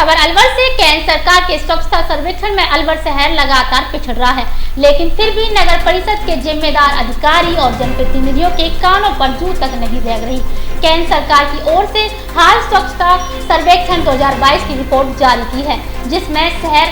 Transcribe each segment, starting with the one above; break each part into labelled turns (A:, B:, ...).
A: खबर अलवर से। केंद्र सरकार के स्वच्छता सर्वेक्षण में अलवर शहर लगातार पिछड़ रहा है, लेकिन फिर भी नगर परिषद के जिम्मेदार अधिकारी और जनप्रतिनिधियों के कानों पर जू तक नहीं लग रही। केंद्र सरकार की ओर से हाल स्वच्छता सर्वेक्षण 2022 की रिपोर्ट जारी की है, जिसमें शहर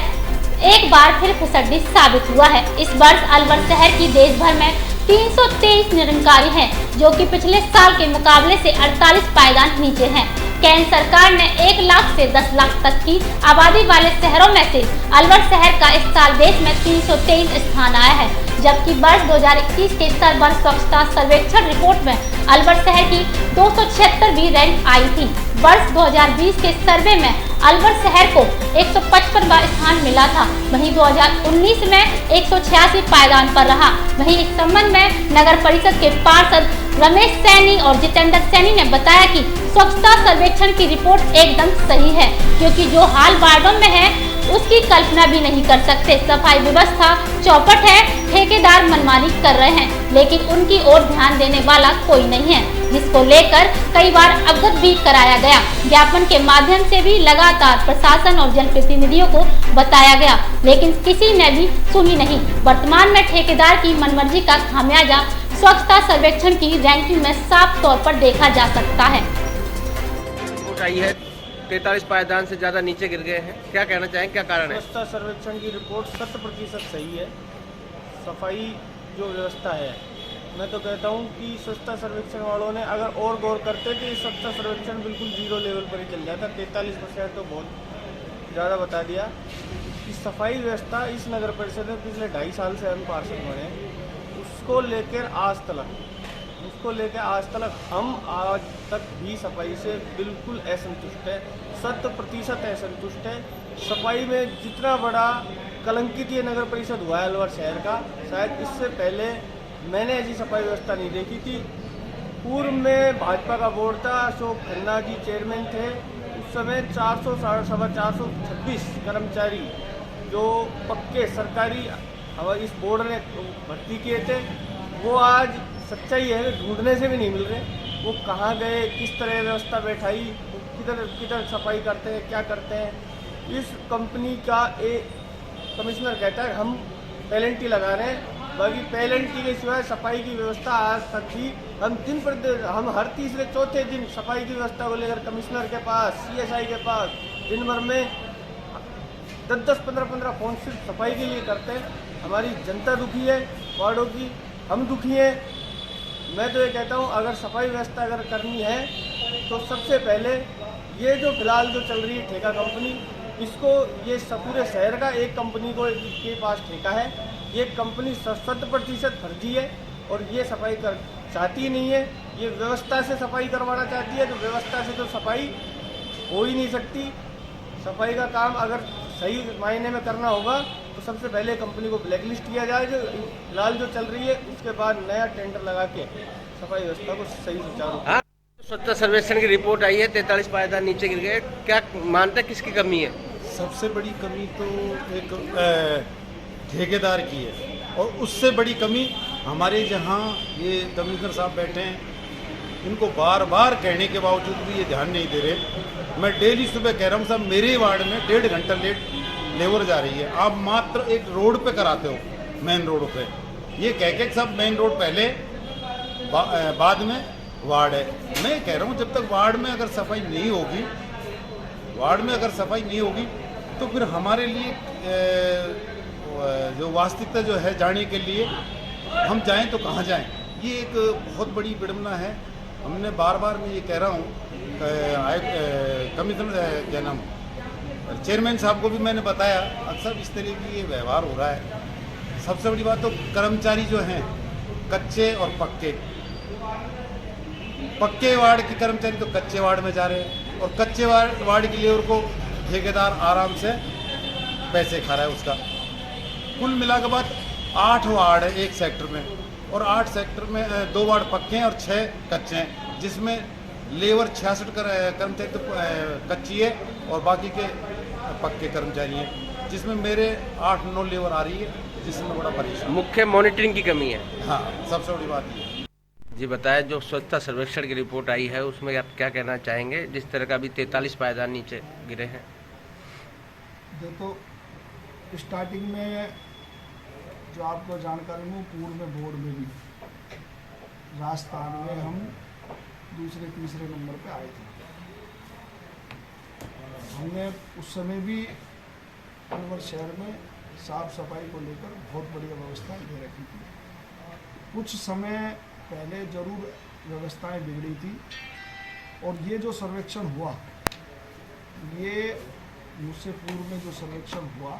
A: एक बार फिर फिसड्डी साबित हुआ है। इस वर्ष अलवर शहर की देश भर में 323 निरंकारी हैं, जो कि पिछले साल के मुकाबले से 48 पायदान नीचे हैं। केंद्र सरकार ने 1 लाख से 10 लाख तक की आबादी वाले शहरों में से अलवर शहर का इस साल देश में 323 स्थान आया है, जबकि वर्ष 2021 के सर्वर स्वच्छता सर्वेक्षण रिपोर्ट में अलवर शहर की 276वीं रैंक आई थी। वर्ष 2020 के सर्वे में अलवर शहर को 155वां स्थान मिला था। वहीं 2019 में 186 पायदान पर रहा। वहीं इस संबंध में नगर परिषद के पार्षद रमेश सैनी और जितेंद्र सैनी ने बताया कि स्वच्छता सर्वेक्षण की रिपोर्ट एकदम सही है, क्योंकि जो हाल वार्डों में है उसकी कल्पना भी नहीं कर सकते। सफाई व्यवस्था चौपट है, ठेकेदार मनमानी कर रहे हैं, लेकिन उनकी ओर ध्यान देने वाला कोई नहीं है, जिसको लेकर कई बार अवगत भी कराया गया। ज्ञापन के माध्यम से भी लगातार प्रशासन और जनप्रतिनिधियों को बताया गया, लेकिन किसी ने भी सुनी नहीं। वर्तमान में ठेकेदार की मनमर्जी का खामियाजा स्वच्छता सर्वेक्षण की रैंकिंग में साफ तौर पर देखा जा सकता है।
B: 43 पायदान से ज्यादा नीचे गिर गए हैं, क्या कहना चाहेंगे, क्या कारण है?
C: स्वच्छता सर्वेक्षण की रिपोर्ट 100% सही है। सफाई जो व्यवस्था है, मैं तो कहता हूँ कि स्वच्छता सर्वेक्षण वालों ने अगर और गौर करते तो स्वच्छता सर्वेक्षण बिल्कुल 0 लेवल पर ही चल जाता। 43% तो बहुत ज़्यादा बता दिया। कि सफाई व्यवस्था इस नगर परिषद में पिछले 2.5 साल से हम पार्षद बने, उसको लेकर आज तक हम आज तक भी सफाई से बिल्कुल असंतुष्ट है, 100% असंतुष्ट है। सफाई में जितना बड़ा कलंकित ये नगर परिषद हुआ है अलवर शहर का, शायद इससे पहले मैंने ऐसी सफाई व्यवस्था नहीं देखी थी। पूर्व में भाजपा का बोर्ड था, अशोक खन्ना जी चेयरमैन थे। उस समय 426 कर्मचारी जो पक्के सरकारी हमारे इस बोर्ड ने भर्ती किए थे, वो आज सच्चाई है ढूंढने से भी नहीं मिल रहे। वो कहाँ गए, किस तरह व्यवस्था बैठाई, किधर सफाई करते हैं, क्या करते हैं। इस कंपनी का एक कमिश्नर कहता है हम पेनल्टी लगा रहे हैं, बाकी पेनल्टी के सिवाय सफाई की व्यवस्था आज तक थी। हम हर तीसरे चौथे दिन सफाई की व्यवस्था को लेकर कमिश्नर के पास, CSI के पास दिन भर में 10-10, 15-15 फोन सिर्फ सफाई के लिए करते हैं। हमारी जनता दुखी है, वार्डों की हम दुखी हैं। मैं तो ये कहता हूँ अगर सफाई व्यवस्था अगर करनी है तो सबसे पहले ये जो फिलहाल जो चल रही है ठेका कंपनी, इसको ये पूरे शहर का एक कंपनी को के पास ठेका है। ये कंपनी 100% फर्जी है और ये सफाई कर चाहती नहीं है। ये व्यवस्था से सफाई करवाना चाहती है, तो व्यवस्था से तो सफाई हो ही नहीं सकती। सफाई का काम अगर सही मायने में करना होगा तो सबसे पहले कंपनी को ब्लैकलिस्ट किया जाए, जो फिलहाल जो चल रही है, उसके बाद नया टेंडर लगा के सफाई व्यवस्था को सही सुचारू।
B: स्वच्छता सर्वेक्षण की रिपोर्ट आई है, 43 पायदान नीचे गिर गए, क्या मानते हैं किसकी कमी है?
D: सबसे बड़ी कमी तो एक ठेकेदार की है, और उससे बड़ी कमी हमारे जहाँ ये कमिश्नर साहब बैठे हैं, इनको बार बार कहने के बावजूद भी ये ध्यान नहीं दे रहे। मैं डेली सुबह कह रहा हूँ साहब मेरे वार्ड में 1.5 घंटा लेट लेबर जा रही है, आप मात्र एक रोड पे कराते हो, मेन रोड पे। ये कह के सब मेन रोड पहले बाद में वार्ड है। मैं कह रहा हूँ जब तक वार्ड में अगर सफाई नहीं होगी तो फिर हमारे लिए जो वास्तविकता जो है जाने के लिए हम जाएं तो कहाँ जाएं, ये एक बहुत बड़ी विडंबना है। हमने बार बार मैं ये कह रहा हूँ कमिश्नर क्या नाम चेयरमैन साहब को भी मैंने बताया, अक्सर इस तरह की ये व्यवहार हो रहा है। सबसे बड़ी बात तो कर्मचारी जो हैं कच्चे और पक्के वार्ड के कर्मचारी तो कच्चे वार्ड में जा रहे हैं, और कच्चे वार्ड की लेबर को ठेकेदार आराम से पैसे खा रहा है उसका। कुल मिला के बाद 8 वार्ड है एक सेक्टर में, और 8 सेक्टर में 2 वार्ड पक्के हैं और 6 कच्चे हैं, जिसमें लेबर 66 कर्मचारी तो कच्ची है और बाकी के पक्के कर्मचारी हैं, जिसमें मेरे 8-9 लेबर आ रही है, जिसमें बड़ा परेशान।
B: मुख्य मॉनिटरिंग की कमी है।
D: हाँ, सबसे बड़ी बात है।
B: जी बताएं, जो स्वच्छता सर्वेक्षण की रिपोर्ट आई है उसमें आप क्या कहना चाहेंगे, जिस तरह का अभी 43 पायदान नीचे गिरे हैं?
E: देखो, स्टार्टिंग में जो आपको जानकारी में पूर्व में बोर्ड में भी राजस्थान में हम दूसरे तीसरे नंबर पे आए थे। हमने उस समय भी अलवर शहर में साफ सफाई को लेकर बहुत बढ़िया व्यवस्थाएं दे रखी थी। कुछ समय पहले जरूर व्यवस्थाएं बिगड़ी थी और ये जो सर्वेक्षण हुआ, ये मुझसे पूर्व में जो सर्वेक्षण हुआ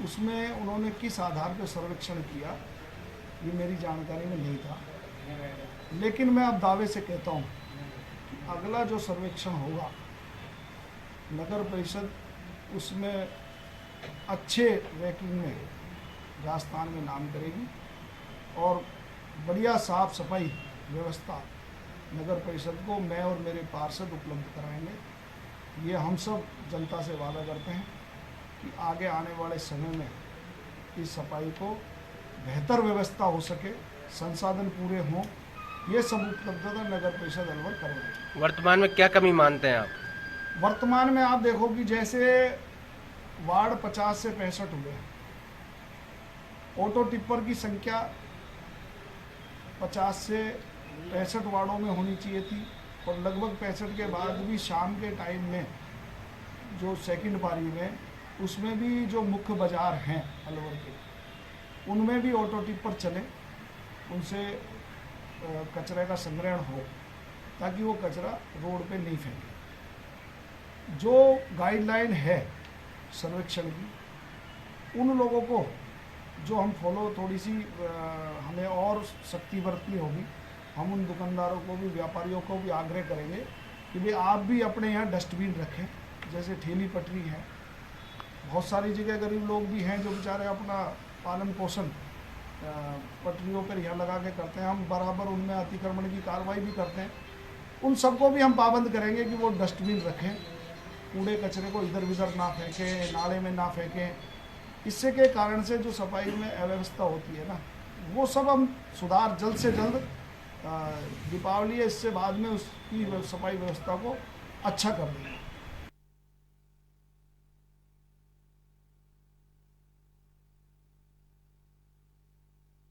E: उसमें उन्होंने किस आधार पर सर्वेक्षण किया ये मेरी जानकारी में नहीं था, लेकिन मैं अब दावे से कहता हूँ कि अगला जो सर्वेक्षण होगा नगर परिषद उसमें अच्छे रैंकिंग में राजस्थान में नाम करेगी और बढ़िया साफ सफाई व्यवस्था नगर परिषद को मैं और मेरे पार्षद उपलब्ध कराएंगे। ये हम सब जनता से वादा करते हैं कि आगे आने वाले समय में इस सफाई को बेहतर व्यवस्था हो सके, संसाधन पूरे हों, ये सब उपलब्धता नगर परिषद अलवर करेगी।
B: वर्तमान में क्या कमी मानते हैं आप?
E: वर्तमान में आप देखो कि जैसे वार्ड 50 से 65 हुए, ऑटो टिप्पर की संख्या 50 से 65 वार्डों में होनी चाहिए थी और लगभग 65 के बाद भी शाम के टाइम में जो सेकंड पारी में उसमें भी जो मुख्य बाजार हैं अलवर के, उनमें भी ऑटो टिप्पर चले, उनसे कचरे का संग्रहण हो ताकि वो कचरा रोड पे नहीं फैले। जो गाइडलाइन है सर्वेक्षण की, उन लोगों को जो हम फॉलो थोड़ी सी हमें और सख्ती बरतनी होगी। हम उन दुकानदारों को भी, व्यापारियों को भी आग्रह करेंगे कि भाई आप भी अपने यहाँ डस्टबिन रखें। जैसे ठेली पटरी है, बहुत सारी जगह गरीब लोग भी हैं जो बेचारे अपना पालन पोषण पटरियों पर यहाँ लगा के करते हैं। हम बराबर उनमें अतिक्रमण की कार्रवाई भी करते हैं। उन सबको भी हम पाबंद करेंगे कि वो डस्टबिन रखें, कूड़े कचरे को इधर उधर ना फेंकें, नाले में ना फेंकें। इससे के कारण से जो सफाई में अव्यवस्था होती है ना, वो सब हम सुधार जल्द से जल्द, दीपावली है इससे बाद में उसकी सफाई व्यवस्था को अच्छा कर देंगे।